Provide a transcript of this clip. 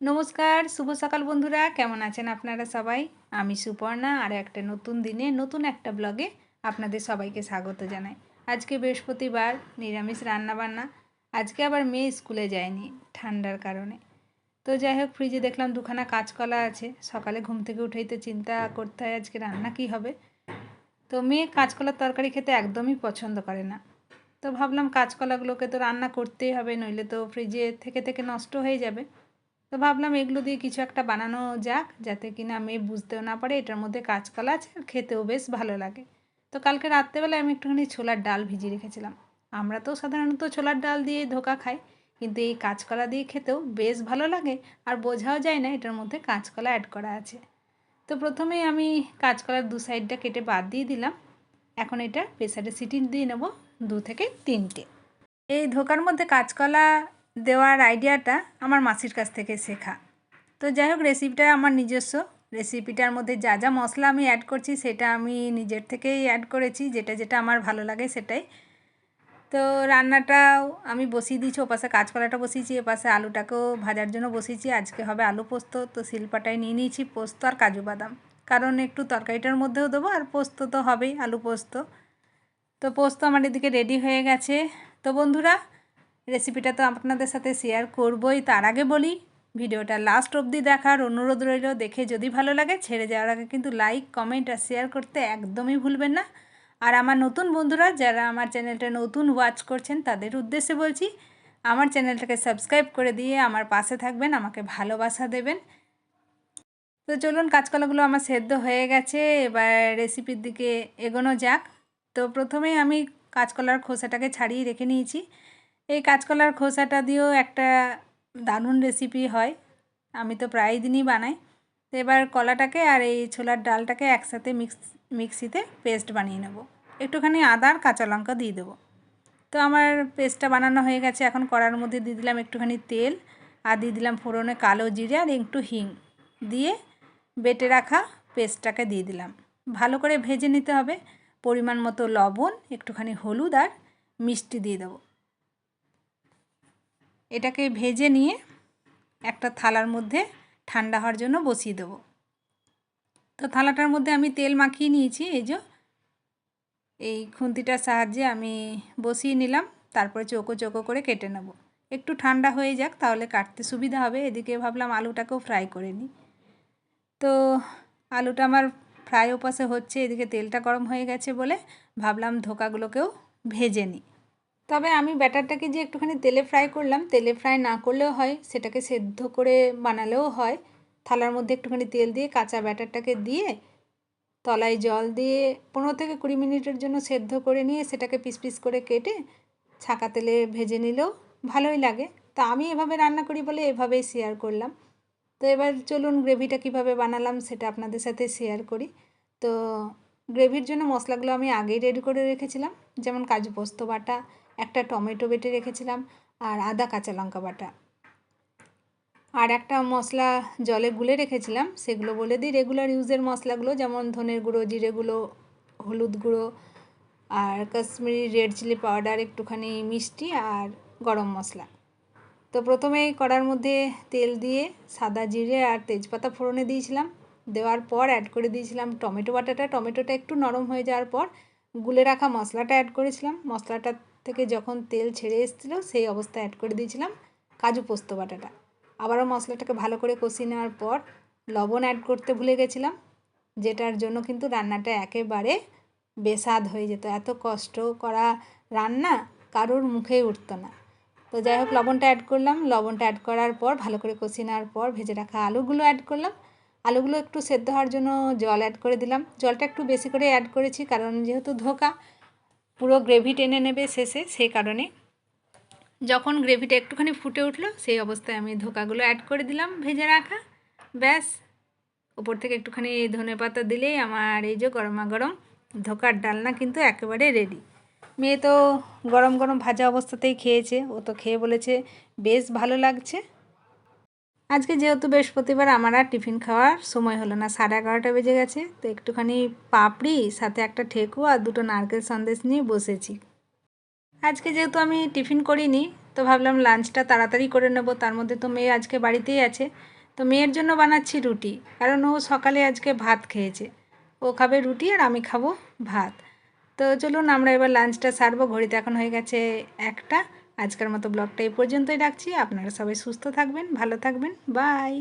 নমস্কার, শুভ সকাল বন্ধুরা। কেমন আছেন আপনারা সবাই? আমি সুপর্ণা আর একটা নতুন দিনে নতুন একটা ব্লগে আপনাদের সবাইকে স্বাগত জানাই। আজকে বৃহস্পতিবার, নিরামিষ রান্নাবান্না। আজকে আবার মেয়ে স্কুলে যায়নি ঠান্ডার কারণে। তো যাই হোক, ফ্রিজে দেখলাম দুখানা কাঁচকলা আছে। সকালে ঘুম থেকে উঠেই তো চিন্তা করতে হয় আজকে রান্না কী হবে। তো মেয়ে কাঁচকলার তরকারি খেতে একদমই পছন্দ করে না। তো ভাবলাম কাঁচকলাগুলোকে তো রান্না করতেই হবে, নইলে তো ফ্রিজে থেকে থেকে নষ্ট হয়ে যাবে। তো ভাবলাম এগুলো দিয়ে কিছু একটা বানানো যাক, যাতে কিনা মেয়ে বুঝতেও না পারে এটার মধ্যে কাঁচকলা আছে আর খেতেও বেশ ভালো লাগে। তো কালকে রাত্রেবেলায় আমি একটুখানি ছোলার ডাল ভিজিয়ে রেখেছিলাম। আমরা তো সাধারণত ছোলার ডাল দিয়ে ধোকা খাই, কিন্তু এই কাঁচকলা দিয়ে খেতেও বেশ ভালো লাগে। আর বোঝাও যায় না এটার মধ্যে কাঁচকলা অ্যাড করা আছে। তো প্রথমেই আমি কাঁচকলার দু সাইডটা কেটে বাদ দিয়ে দিলাম। এখন এটা প্রেসারে সিটি দিয়ে নেব 2 থেকে 3টে। এই ধোকার মধ্যে কাঁচকলা দেওয়ার আইডিয়াটা আমার মাসির কাছ থেকে শেখা। তো যাই হোক, রেসিপিটা আমার নিজস্ব। রেসিপিটার মধ্যে যা যা মশলা আমি অ্যাড করছি সেটা আমি নিজের থেকেই অ্যাড করেছি, যেটা যেটা আমার ভালো লাগে সেটাই। তো রান্নাটাও আমি বসিয়ে দিয়েছি, ওপাশে কাঁচকলাটা বসিয়েছি, এপাশে আলুটাকেও ভাজার জন্য বসিয়েছি। আজকে হবে আলু পোস্ত। তো শিলপাটায় নিয়ে নিয়েছি পোস্ত আর কাজু বাদাম, কারণ একটু তরকারিটার মধ্যেও দেবো, আর পোস্ত তো হবেই, আলু পোস্ত। তো পোস্ত আমার এদিকে রেডি হয়ে গেছে। তো বন্ধুরা, রেসিপিটা তো আপনাদের সাথে শেয়ার করবই, তার আগে বলি ভিডিওটা লাস্ট অবধি দেখার অনুরোধ রইল। দেখে যদি ভালো লাগে ছেড়ে যাওয়ার আগে কিন্তু লাইক, কমেন্ট আর শেয়ার করতে একদমই ভুলবেন না। আর আমার নতুন বন্ধুরা যারা আমার চ্যানেলটা নতুন ওয়াচ করছেন তাদের উদ্দেশ্যে বলছি, আমার চ্যানেলটাকে সাবস্ক্রাইব করে দিয়ে আমার পাশে থাকবেন, আমাকে ভালোবাসা দেবেন। তো চলুন, কাঁচকলাগুলো আমার সেদ্ধ হয়ে গেছে, এবার রেসিপির দিকে এগোনো যাক। তো প্রথমেই আমি কাঁচকলার খোসাটাকে ছাড়িয়ে রেখে নিয়েছি। এই কাঁচকলার খোসাটা দিয়েও একটা দারুণ রেসিপি হয়, আমি তো প্রায় দিনই বানাই। তো এবার কলাটাকে আর এই ছোলার ডালটাকে একসাথে মিক্সিতে পেস্ট বানিয়ে নেব। একটুখানি আদা আর কাঁচা লঙ্কা দিয়ে দেবো। তো আমার পেস্টটা বানানো হয়ে গেছে। এখন কড়ার মধ্যে দিয়ে দিলাম একটুখানি তেল, আর দিয়ে দিলাম ফোড়নে কালো জিরে আর একটু হিং দিয়ে বেটে রাখা পেস্টটাকে দিয়ে দিলাম। ভালো করে ভেজে নিতে হবে। পরিমাণ মতো লবণ, একটুখানি হলুদ আর মিষ্টি দিয়ে দেবো। এটাকে ভেজে নিয়ে একটা থালার মধ্যে ঠান্ডা হওয়ার জন্য বসিয়ে দেবো। তো থালাটার মধ্যে আমি তেল মাখিয়ে নিয়েছি, এই খুন্তিটার সাহায্যে আমি বসিয়ে নিলাম। তারপরে চৌকো চৌকো করে কেটে নেব। একটু ঠান্ডা হয়ে যাক, তাহলে কাটতে সুবিধা হবে। এদিকে ভাবলাম আলুটাকেও ফ্রাই করে নিই। তো আলুটা আমার ফ্রাই ওপাশে হচ্ছে, এদিকে তেলটা গরম হয়ে গেছে বলে ভাবলাম ধোকাগুলোকেও ভেজে নিই। তবে আমি ব্যাটারটাকে যে একটুখানি তেলে ফ্রাই করলাম, তেলে ফ্রাই না করলেও হয়, সেটাকে সেদ্ধ করে বানালেও হয়। থালার মধ্যে একটুখানি তেল দিয়ে কাঁচা ব্যাটারটাকে দিয়ে তলায় জল দিয়ে 15 থেকে 20 মিনিটের জন্য সেদ্ধ করে নিয়ে সেটাকে পিস পিস করে কেটে ছাঁকা তেলে ভেজে নিলেও ভালোই লাগে। তা আমি এভাবে রান্না করি বলে এভাবেই শেয়ার করলাম। তো এবার চলুন গ্রেভিটা কিভাবে বানালাম সেটা আপনাদের সাথে শেয়ার করি। তো গ্রেভির জন্য মশলাগুলো আমি আগেই রেডি করে রেখেছিলাম, যেমন কাজু পোস্ত বাটা, একটা টমেটো বেটে রেখেছিলাম, আর আদা কাঁচা লঙ্কা বাটা। আর একটা মশলা জলে গুলে রেখেছিলাম, সেগুলো বলে দিই। রেগুলার ইউজের মশলাগুলো, যেমন ধনের গুঁড়ো, জিরে গুঁড়ো, হলুদ গুঁড়ো, আর কাশ্মীরি রেড চিলি পাউডার, একটুখানি মিষ্টি আর গরম মশলা। তো প্রথমেই কড়ার মধ্যে তেল দিয়ে সাদা জিরে আর তেজপাতা ফোড়নে দিয়েছিলাম। দেওয়ার পর অ্যাড করে দিয়েছিলাম টমেটো বাটাটা। টমেটোটা একটু নরম হয়ে যাওয়ার পর গুলে রাখা মশলাটা অ্যাড করেছিলাম। মশলাটা থেকে যখন তেল ছেড়ে এসেছিলো সেই অবস্থায় অ্যাড করে দিয়েছিলাম কাজু পোস্ত বাটাটা। আবারও মশলাটাকে ভালো করে কষিয়ে নেওয়ার পর লবণ অ্যাড করতে ভুলে গেছিলাম, যেটার জন্য কিন্তু রান্নাটা একেবারে বেস্বাদ হয়ে যেত। এত কষ্ট করা রান্না কারোর মুখেই উঠতো না। তো যাই হোক, লবণটা অ্যাড করলাম। লবণটা অ্যাড করার পর ভালো করে কষিয়ে নেওয়ার পর ভেজে রাখা আলুগুলো অ্যাড করলাম। আলুগুলো একটু সেদ্ধ হওয়ার জন্য জল অ্যাড করে দিলাম। জলটা একটু বেশি করে অ্যাড করেছি, কারণ যেহেতু ধোকা পুরো গ্রেভি টেনে নেবে শেষে, সেই কারণে। যখন গ্রেভিটা একটুখানি ফুটে উঠলো সেই অবস্থায় আমি ধোকাগুলো অ্যাড করে দিলাম ভেজে রাখা। ব্যাস, উপর থেকে একটুখানি ধনেপাতা দিলেই আমার এই যে গরমা গরম ধোকার ডালনা কিন্তু একেবারে রেডি। মেয়ে তো গরম গরম ভাজা অবস্থাতেই খেয়েছে। ও তো খেয়ে বলেছে বেশ ভালো লাগছে। আজকে যেহেতু বৃহস্পতিবার, আমার আর টিফিন খাওয়ার সময় হলো না, 11:30 বেজে গেছে। তো একটুখানি পাপড়ি, সাথে একটা ঠেকুয়া আর দুটো নারকেল সন্দেশ নিয়ে বসেছি। আজকে যেহেতু আমি টিফিন করিনি, তো ভাবলাম লাঞ্চটা তাড়াতাড়ি করে নেব, তার মধ্যে তো মেয়ে আজকে বাড়িতেই আছে। তো মেয়ের জন্য বানাচ্ছি রুটি, কারণ ও সকালে আজকে ভাত খেয়েছে। ও খাবে রুটি আর আমি খাবো ভাত। তো চলুন আমরা এবার লাঞ্চটা সারবো। ঘড়িতে এখন হয়ে গেছে 1টা। আজকের মতো ব্লগটা এই পর্যন্তই রাখছি। আপনারা সবাই সুস্থ থাকবেন, ভালো থাকবেন, বাই।